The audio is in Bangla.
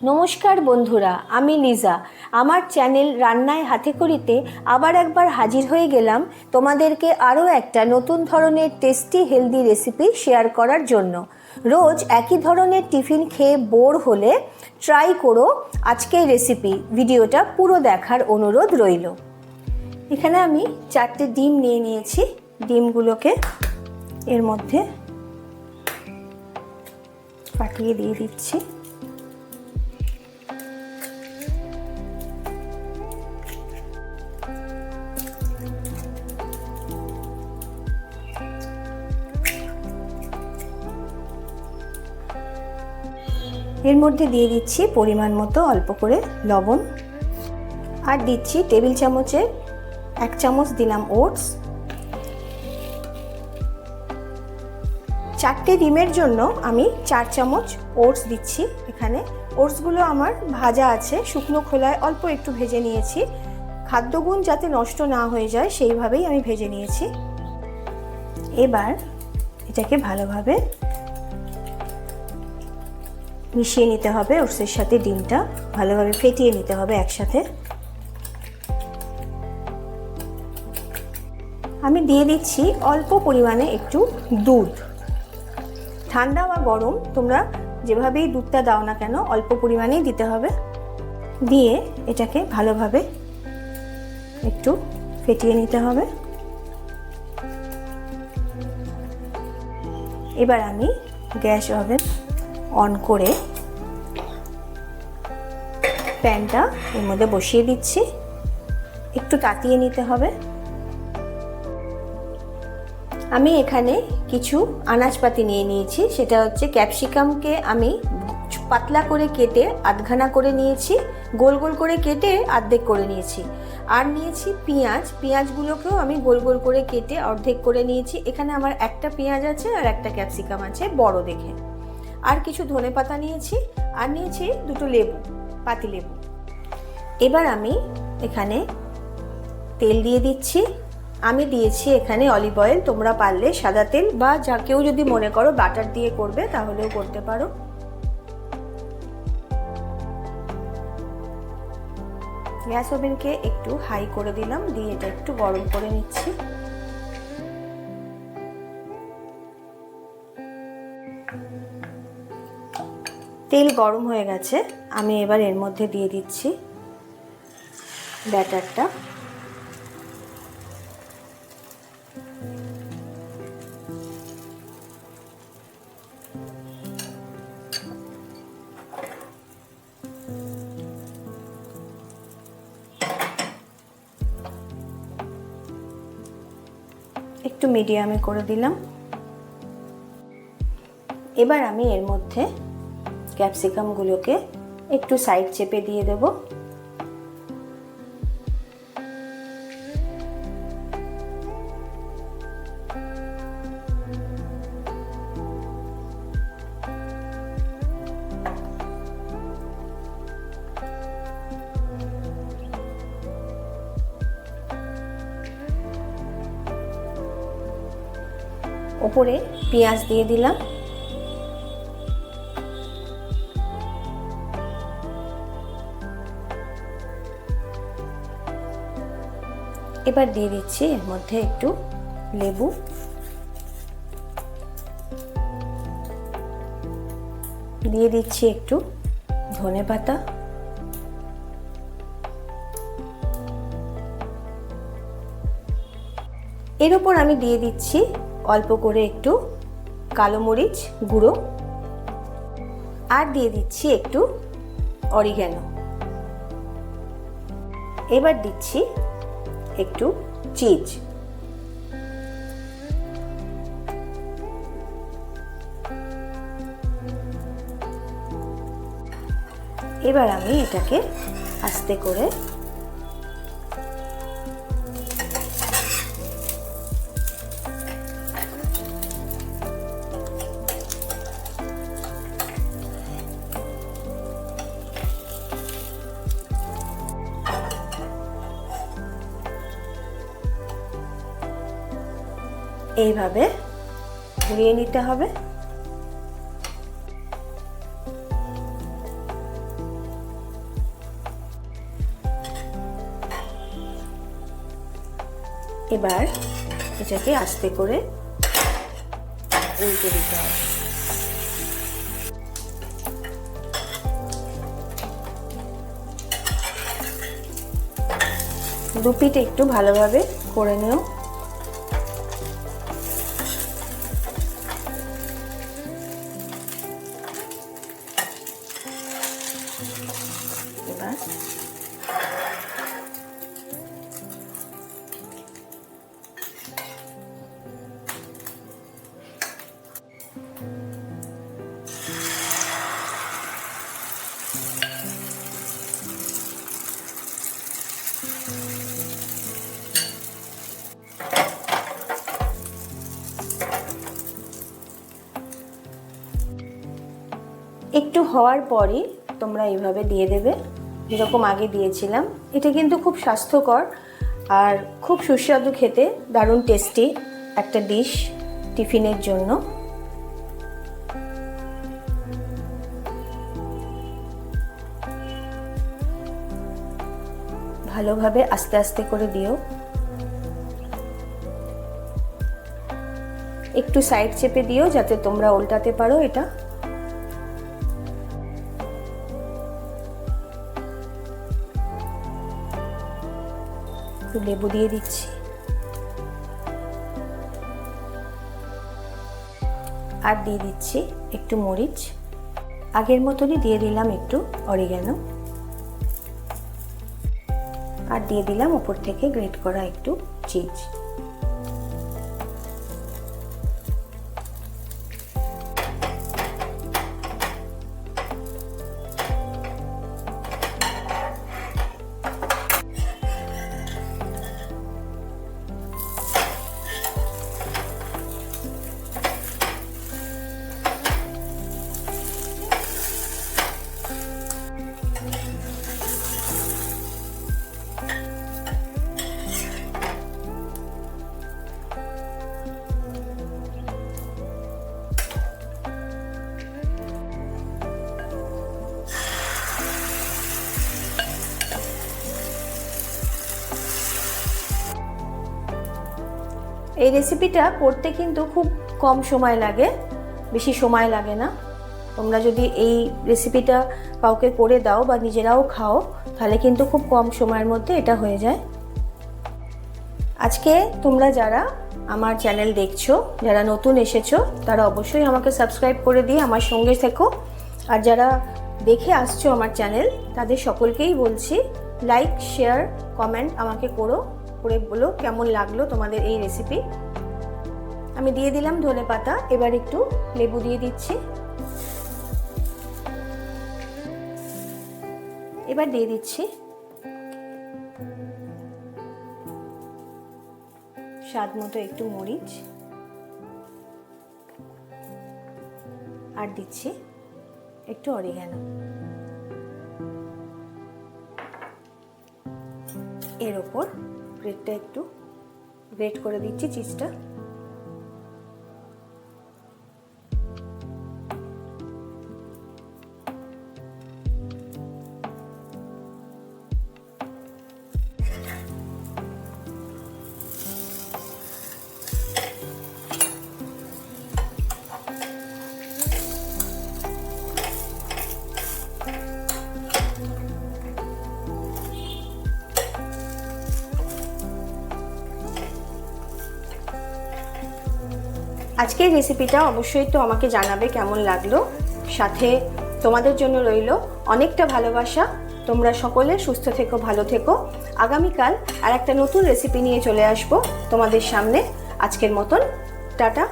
নমস্কার বন্ধুরা, আমি লিজা। আমার চ্যানেল রান্নায় হাতেখড়িতে আবার একবার হাজির হয়ে গেলাম তোমাদেরকে আরও একটা নতুন ধরনের টেস্টি হেলদি রেসিপি শেয়ার করার জন্য। রোজ একই ধরনের টিফিন খেয়ে বোর হলে ট্রাই করো আজকের রেসিপি। ভিডিওটা পুরো দেখার অনুরোধ রইল। এখানে আমি 4টে ডিম নিয়ে নিয়েছি। ডিমগুলোকে এর মধ্যে ফাটিয়ে দিয়ে দিচ্ছি। এর মধ্যে দিয়ে দিচ্ছি পরিমাণ মতো অল্প করে লবণ, আর দিচ্ছি টেবিল চামচের 1 চামচ দিলাম ওটস। 4টে ডিমের জন্য আমি 4 চামচ ওটস দিচ্ছি। এখানে ওটসগুলো আমার ভাজা আছে, শুকনো খোলায় অল্প একটু ভেজে নিয়েছি। খাদ্যগুণ যাতে নষ্ট না হয়ে যায় সেইভাবেই আমি ভেজে নিয়েছি। এবার এটাকে ভালোভাবে মিশিয়ে নিতে হবে। ওটসের সাথে ডিমটা ভালোভাবে ফেটিয়ে নিতে হবে একসাথে। আমি দিয়ে দিচ্ছি অল্প পরিমাণে একটু দুধ। ঠান্ডা বা গরম তোমরা যেভাবেই দুধটা দাও না কেন অল্প পরিমাণেই দিতে হবে। দিয়ে এটাকে ভালোভাবে একটু ফেটিয়ে নিতে হবে। এবার আমি গ্যাস ওভেন অন করে প্যানটা এর মধ্যে বসিয়ে দিচ্ছি। একটু তাতিয়ে নিতে হবে। আমি এখানে কিছু আনাজপাতি নিয়ে নিয়েছি। সেটা হচ্ছে ক্যাপসিকামকে আমি পাতলা করে কেটে আধখানা করে নিয়েছি, গোল গোল করে কেটে অর্ধেক করে নিয়েছি। আর নিয়েছি পেঁয়াজ। পেঁয়াজগুলোকেও আমি গোল গোল করে কেটে অর্ধেক করে নিয়েছি। এখানে আমার একটা পেঁয়াজ আছে আর একটা ক্যাপসিকাম আছে বড় দেখে। আর কিছু ধনেপাতা নিয়েছি, আর নিয়েছি 2টো লেবু, পাতিলেবু। এবার আমি এখানে তেল দিয়ে দিচ্ছি। আমি দিয়েছি এখানে অলিভ অয়েল। তোমরা পারলে সাদা তেল বা যা কেউ যদি মনে করো বাটার দিয়ে করবে তাহলেও করতে পারো। গ্যাস ওভেনকে একটু হাই করে দিলাম, দিয়ে এটা একটু গরম করে নিচ্ছি। তেল গরম হয়ে গেছে। আমি এবার এর মধ্যে দিয়ে দিচ্ছি ব্যাটারটা। একটু মিডিয়ামে করে দিলাম। এবার আমি এর মধ্যে ক্যাপসিকামগুলোকে একটু সাইড চেপে দিয়ে দেব। ওপরে পেঁয়াজ দিয়ে দিলাম। এবার দিয়ে দিচ্ছি এর মধ্যে একটু লেবু, দিয়ে দিচ্ছি একটু ধনেপাতা, এর উপর আমি দিয়ে দিচ্ছি অল্প করে একটু কালো মরিচ গুঁড়ো, আর দিয়ে দিচ্ছি একটু অরিগ্যানো। এবার দিচ্ছি একটু চিজ। এবার আমি এটাকে আস্তে করে এইভাবে ঘুরিয়ে নিতে হবে। এবার এটাকে আস্তে করে উল্টে দিতে হবে। দু পিঠ একটু ভালোভাবে করে নিও। এবার একটু হওয়ার পরই তোমরা এইভাবে দিয়ে দেবে, যেরকম আগে দিয়েছিলাম। এটা কিন্তু খুব স্বাস্থ্যকর আর খুব সুস্বাদু খেতে, দারুণ টেস্টি একটা ডিশ টিফিনের জন্য। ভালোভাবে আস্তে আস্তে করে দিও। একটু সাইড চেপে দিও যাতে তোমরা উল্টাতে পারো। এটা লেবু দিয়ে দিচ্ছি, আর দিয়ে দিচ্ছি একটু মরিচ। আগের মতনই দিয়ে দিলাম একটু অরিগ্যানো, আর দিয়ে দিলাম উপর থেকে গ্রেট করা একটু চিজ। এই রেসিপিটা করতে কিন্তু খুব কম সময় লাগে, বেশি সময় লাগে না। তোমরা যদি এই রেসিপিটা কাউকে করে দাও বা নিজেরাও খাও, তাহলে কিন্তু খুব কম সময়ের মধ্যে এটা হয়ে যায়। আজকে তোমরা যারা আমার চ্যানেল দেখছো, যারা নতুন এসেছো, তারা অবশ্যই আমাকে সাবস্ক্রাইব করে দিয়ে আমার সঙ্গে থেকো। আর যারা দেখে আসছো আমার চ্যানেল, তাদের সকলকেই বলছি লাইক, শেয়ার, কমেন্ট আমাকে করে বলো কেমন লাগলো তোমাদের এই রেসিপি। আমি দিয়ে দিলাম ধনেপাতা, এবার একটু লেবু দিয়ে দিচ্ছি। এবার দিয়ে দিচ্ছি স্বাদ মতো একটু মরিচ, আর দিচ্ছি একটু অরিগ্যানো। এর ওপর ব্রেডটা একটু গ্রেট করে দিচ্ছি, চিজটা। আজকের রেসিপিটা অবশ্যই তো আমাকে জানাবে কেমন লাগলো। সাথে তোমাদের জন্য রইল অনেকটা ভালোবাসা। তোমরা সকলে সুস্থ থেকো, ভালো থেকো। আগামীকাল আর একটা নতুন রেসিপি নিয়ে চলে আসবো তোমাদের সামনে। আজকের মতন টাটা।